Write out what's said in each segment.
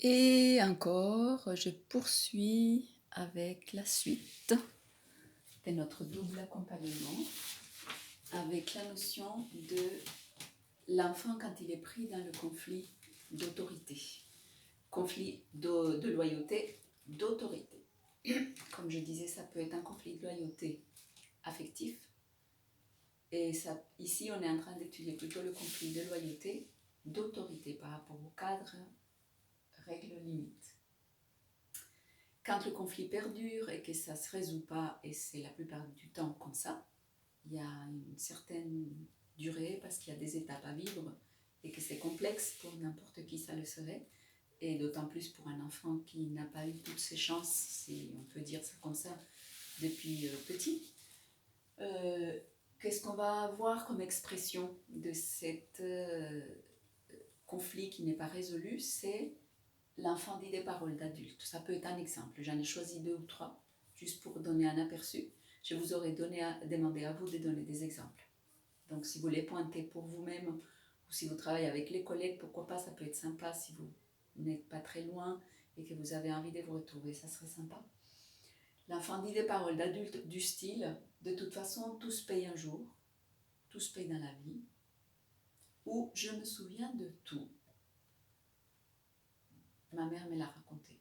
Et encore, je poursuis avec la suite de notre double accompagnement, avec la notion de l'enfant quand il est pris dans le conflit d'autorité, conflit de loyauté, d'autorité. Comme je disais, ça peut être un conflit de loyauté affectif, et ça, ici on est en train d'étudier plutôt le conflit de loyauté, d'autorité par rapport au cadre, règles, limites. Quand le conflit perdure et que ça ne se résout pas, et c'est la plupart du temps comme ça, il y a une certaine durée parce qu'il y a des étapes à vivre et que c'est complexe pour n'importe qui, ça le serait, et d'autant plus pour un enfant qui n'a pas eu toutes ses chances, si on peut dire ça comme ça, depuis petit. Qu'est-ce qu'on va avoir comme expression de cet conflit qui n'est pas résolu? C'est l'enfant dit des paroles d'adulte. Ça peut être un exemple. J'en ai choisi 2 ou 3, juste pour donner un aperçu. Je vous aurais demandé à vous de donner des exemples. Donc si vous les pointez pour vous-même, ou si vous travaillez avec les collègues, pourquoi pas, ça peut être sympa si vous n'êtes pas très loin et que vous avez envie de vous retrouver, ça serait sympa. L'enfant dit des paroles d'adulte du style « de toute façon, tout se paye un jour, tout se paye dans la vie » ou « je me souviens de tout, ma mère me l'a raconté ».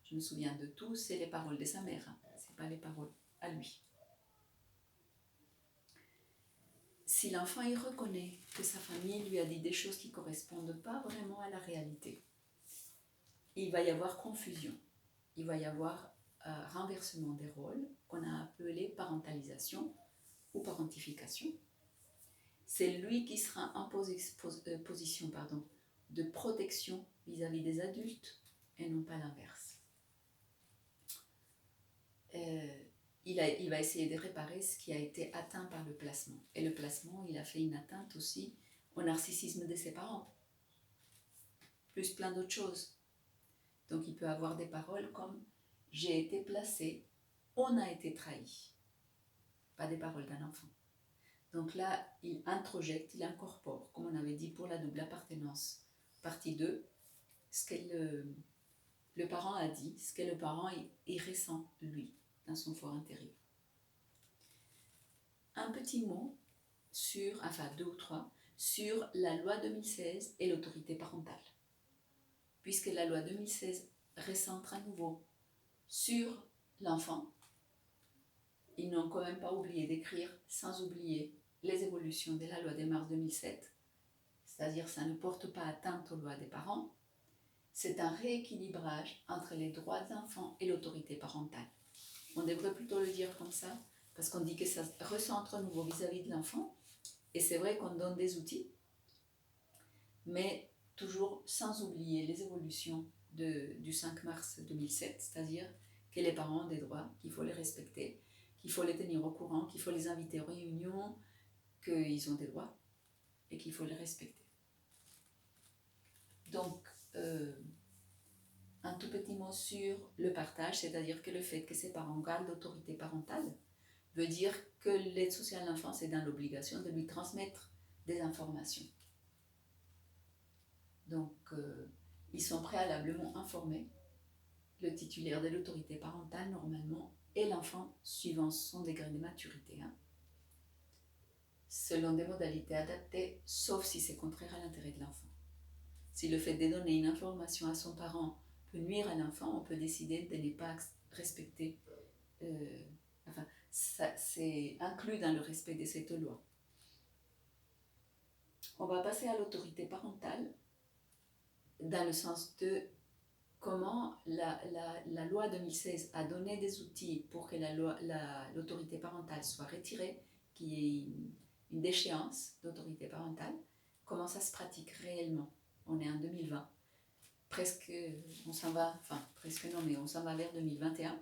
Je me souviens de tout, c'est les paroles de sa mère, hein. Ce n'est pas les paroles à lui. Si l'enfant il reconnaît que sa famille lui a dit des choses qui ne correspondent pas vraiment à la réalité, il va y avoir confusion, il va y avoir renversement des rôles qu'on a appelé parentalisation ou parentification. C'est lui qui sera en position de protection vis-à-vis des adultes et non pas l'inverse. Il va essayer de réparer ce qui a été atteint par le placement. Et le placement, il a fait une atteinte aussi au narcissisme de ses parents, plus plein d'autres choses. Donc il peut avoir des paroles comme « j'ai été placé, on a été trahi », pas des paroles d'un enfant. Donc là, il introjecte, il incorpore, comme on avait dit pour la double appartenance, partie 2, ce que le parent a dit, ce que le parent il ressent, lui, dans son fort intérieur. Un petit mot sur, enfin 2 ou 3, sur la loi 2016 et l'autorité parentale. Puisque la loi 2016 recentre à nouveau sur l'enfant, ils n'ont quand même pas oublié d'écrire, sans oublier les évolutions de la loi des mars 2007, c'est-à-dire ça ne porte pas atteinte aux lois des parents, c'est un rééquilibrage entre les droits de l'enfant et l'autorité parentale. On devrait plutôt le dire comme ça, parce qu'on dit que ça recentre à nouveau vis-à-vis de l'enfant, et c'est vrai qu'on donne des outils, mais toujours sans oublier les évolutions du 5 mars 2007, c'est-à-dire que les parents ont des droits, qu'il faut les respecter, qu'il faut les tenir au courant, qu'il faut les inviter aux réunions, qu'ils ont des droits et qu'il faut les respecter. Donc, un tout petit mot sur le partage, c'est-à-dire que le fait que ces parents gardent l'autorité parentale veut dire que l'aide sociale à l'enfance est dans l'obligation de lui transmettre des informations. Donc, ils sont préalablement informés, le titulaire de l'autorité parentale normalement, et l'enfant suivant son degré de maturité, hein, selon des modalités adaptées, sauf si c'est contraire à l'intérêt de l'enfant. Si le fait de donner une information à son parent peut nuire à l'enfant, on peut décider de ne pas respecter, ça, c'est inclus dans le respect de cette loi. On va passer à l'autorité parentale, dans le sens de comment la loi 2016 a donné des outils pour que l'autorité parentale soit retirée, qu'il y ait une déchéance d'autorité parentale, comment ça se pratique réellement. On est en 2020. Presque, on s'en va, enfin presque non, mais on s'en va vers 2021.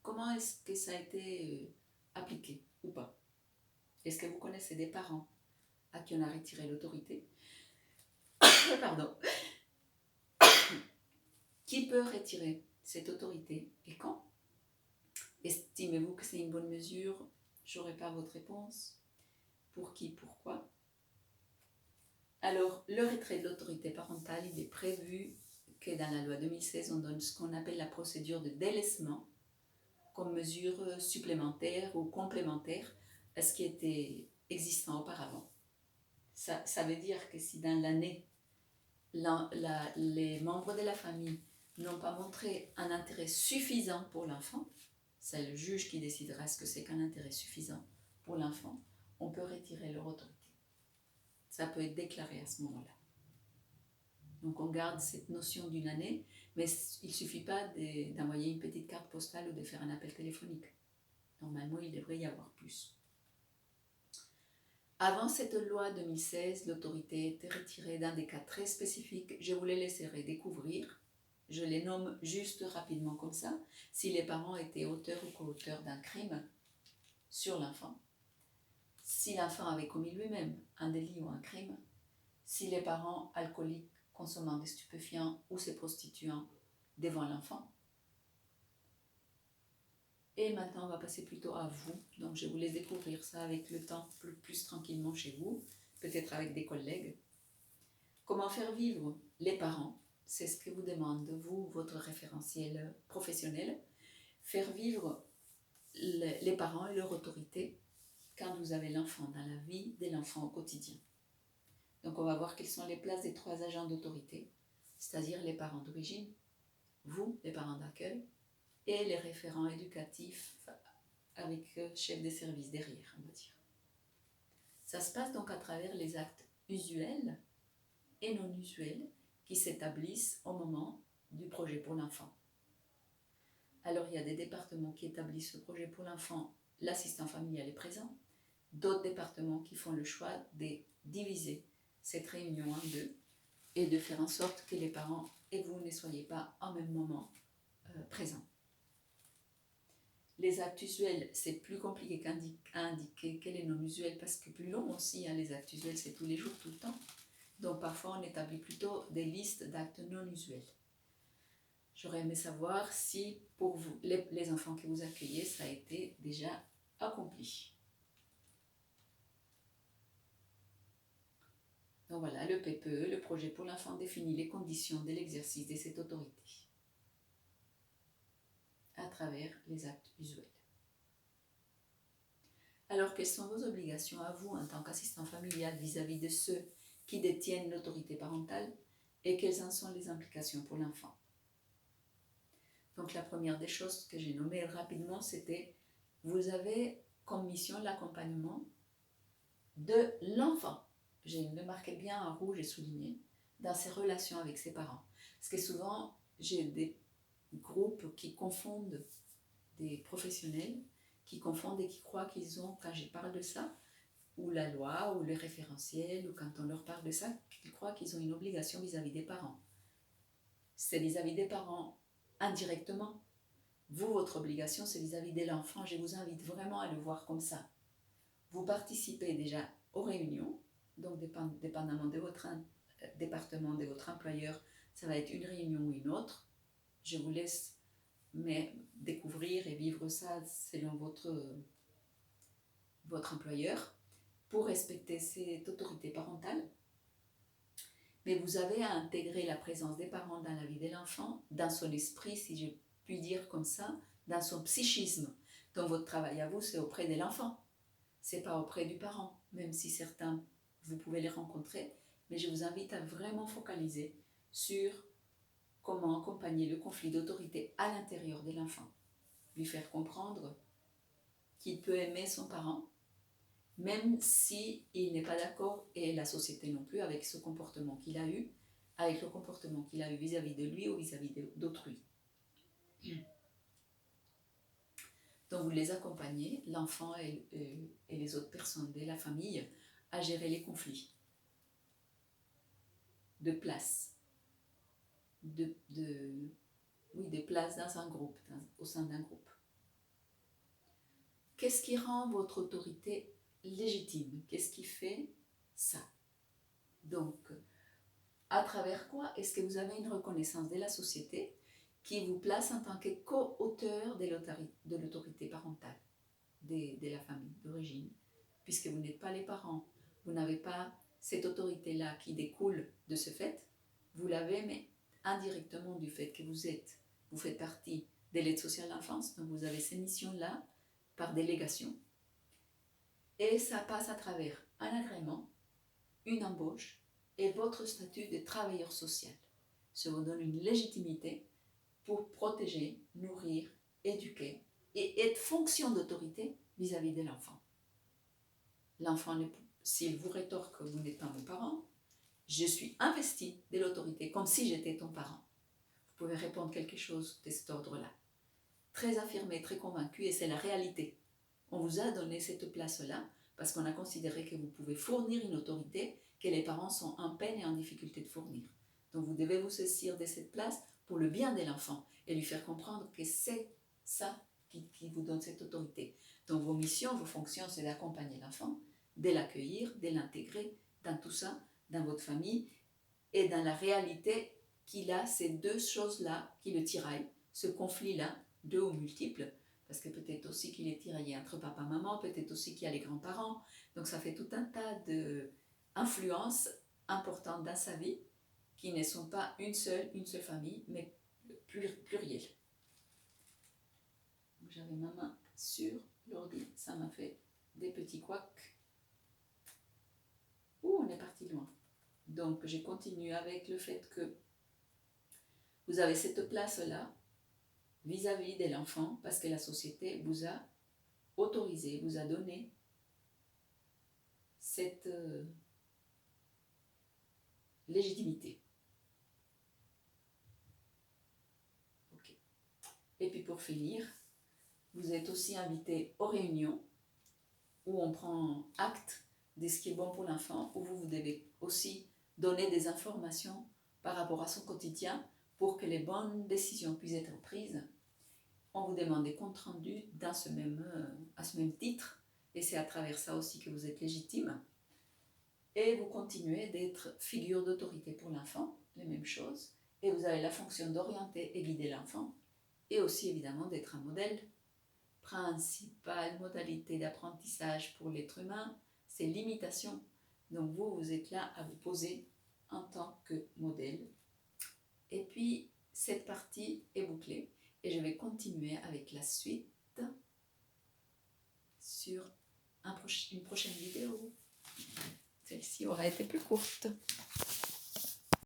Comment est-ce que ça a été appliqué ou pas? Est-ce que vous connaissez des parents à qui on a retiré l'autorité? Pardon. Qui peut retirer cette autorité et quand? Estimez-vous que c'est une bonne mesure? Je n'aurai pas votre réponse. Pour qui? Pourquoi? Alors, le retrait de l'autorité parentale, il est prévu que dans la loi 2016, on donne ce qu'on appelle la procédure de délaissement comme mesure supplémentaire ou complémentaire à ce qui était existant auparavant. Ça veut dire que si dans l'année, les membres de la famille n'ont pas montré un intérêt suffisant pour l'enfant, c'est le juge qui décidera ce que c'est qu'un intérêt suffisant pour l'enfant, on peut retirer leur autorité. Ça peut être déclaré à ce moment-là. Donc on garde cette notion d'une année, mais il ne suffit pas d'envoyer une petite carte postale ou de faire un appel téléphonique. Normalement, il devrait y avoir plus. Avant cette loi 2016, l'autorité était retirée dans des cas très spécifiques. Je vous les laisserai découvrir. Je les nomme juste rapidement comme ça. Si les parents étaient auteurs ou co-auteurs d'un crime sur l'enfant, si l'enfant avait commis lui-même un délit ou un crime, si les parents alcooliques consommant des stupéfiants ou se prostituant devant l'enfant. Et maintenant, on va passer plutôt à vous. Donc, je vous laisse découvrir ça avec le temps, plus tranquillement chez vous, peut-être avec des collègues. Comment faire vivre les parents? C'est ce que vous demande, vous, votre référentiel professionnel. Faire vivre les parents et leur autorité quand vous avez l'enfant dans la vie de l'enfant au quotidien. Donc, on va voir quelles sont les places des 3 agents d'autorité, c'est-à-dire les parents d'origine, vous, les parents d'accueil, et les référents éducatifs avec chef des services derrière, on va dire. Ça se passe donc à travers les actes usuels et non usuels qui s'établissent au moment du projet pour l'enfant. Alors, il y a des départements qui établissent le projet pour l'enfant, l'assistant familial est présent, d'autres départements qui font le choix de diviser cette réunion en 2 et de faire en sorte que les parents et vous ne soyez pas en même moment présents. Les actes usuels, c'est plus compliqué à indiquer que les non usuels parce que plus long aussi, hein, les actes usuels, c'est tous les jours, tout le temps. Donc parfois, on établit plutôt des listes d'actes non usuels. J'aurais aimé savoir si pour vous, les enfants que vous accueillez, ça a été déjà accompli. Donc voilà, le PPE, le projet pour l'enfant, définit les conditions de l'exercice de cette autorité à travers les actes usuels. Alors, quelles sont vos obligations à vous en tant qu'assistant familial vis-à-vis de ceux qui détiennent l'autorité parentale et quelles en sont les implications pour l'enfant? Donc, la première des choses que j'ai nommées rapidement, c'était vous avez comme mission l'accompagnement de l'enfant. J'ai marqué bien en rouge et souligné dans ses relations avec ses parents. Parce que souvent, j'ai des groupes qui confondent des professionnels, qui confondent et qui croient qu'ils ont, quand je parle de ça, ou la loi, ou le référentiel, ou quand on leur parle de ça, qu'ils croient qu'ils ont une obligation vis-à-vis des parents. C'est vis-à-vis des parents indirectement. Vous, votre obligation, c'est vis-à-vis de l'enfant. Je vous invite vraiment à le voir comme ça. Vous participez déjà aux réunions, donc dépendamment de votre département, de votre employeur, ça va être une réunion ou une autre. Je vous laisse découvrir et vivre ça selon votre employeur pour respecter cette autorité parentale. Mais vous avez à intégrer la présence des parents dans la vie de l'enfant, dans son esprit, si je puis dire comme ça, dans son psychisme. Donc votre travail à vous, c'est auprès de l'enfant. C'est pas auprès du parent, même si certains, vous pouvez les rencontrer. Mais je vous invite à vraiment focaliser sur comment accompagner le conflit d'autorité à l'intérieur de l'enfant. Lui faire comprendre qu'il peut aimer son parent, même s'il n'est pas d'accord, et la société non plus, avec ce comportement qu'il a eu, avec le comportement qu'il a eu vis-à-vis de lui ou vis-à-vis d'autrui. Donc vous les accompagnez, l'enfant et les autres personnes de la famille, à gérer les conflits de place, de place dans un groupe, au sein d'un groupe. Qu'est-ce qui rend votre autorité légitime? Qu'est-ce qui fait ça? Donc, à travers quoi est-ce que vous avez une reconnaissance de la société qui vous place en tant que co-auteur de l'autorité parentale de la famille d'origine, puisque vous n'êtes pas les parents, vous n'avez pas cette autorité-là qui découle de ce fait, vous l'avez, mais indirectement du fait que vous faites partie de l'aide sociale à l'enfance, donc vous avez ces missions-là par délégation. Et ça passe à travers un agrément, une embauche et votre statut de travailleur social. Ça vous donne une légitimité pour protéger, nourrir, éduquer et être fonction d'autorité vis-à-vis de l'enfant. L'enfant, s'il vous rétorque que vous n'êtes pas mon parent, je suis investi de l'autorité comme si j'étais ton parent. Vous pouvez répondre quelque chose de cet ordre-là. Très affirmé, très convaincu, et c'est la réalité. On vous a donné cette place-là parce qu'on a considéré que vous pouvez fournir une autorité que les parents sont en peine et en difficulté de fournir. Donc vous devez vous saisir de cette place pour le bien de l'enfant et lui faire comprendre que c'est ça qui vous donne cette autorité. Donc vos missions, vos fonctions, c'est d'accompagner l'enfant, de l'accueillir, de l'intégrer dans tout ça, dans votre famille et dans la réalité qu'il a ces deux choses-là qui le tiraillent, ce conflit-là, deux ou multiples, parce que peut-être aussi qu'il est tiraillé entre papa et maman, peut-être aussi qu'il y a les grands-parents, donc ça fait tout un tas d'influences importantes dans sa vie qui ne sont pas une seule famille, mais pluriel. J'avais ma main sur l'ordi, ça m'a fait des petits couacs. Ouh, on est parti loin. Donc, j'ai continué avec le fait que vous avez cette place-là vis-à-vis de l'enfant parce que la société vous a autorisé, vous a donné cette légitimité. Okay. Et puis pour finir, vous êtes aussi invité aux réunions où on prend acte de ce qui est bon pour l'enfant, où vous devez aussi donner des informations par rapport à son quotidien pour que les bonnes décisions puissent être prises. On vous demande des comptes rendus à ce même titre, et c'est à travers ça aussi que vous êtes légitime. Et vous continuez d'être figure d'autorité pour l'enfant, les mêmes choses, et vous avez la fonction d'orienter et guider l'enfant, et aussi évidemment d'être un modèle. Principale modalité d'apprentissage pour l'être humain, c'est l'imitation. Donc vous êtes là à vous poser en tant que modèle. Et puis, cette partie est bouclée et je vais continuer avec la suite sur une prochaine vidéo. Celle-ci aura été plus courte.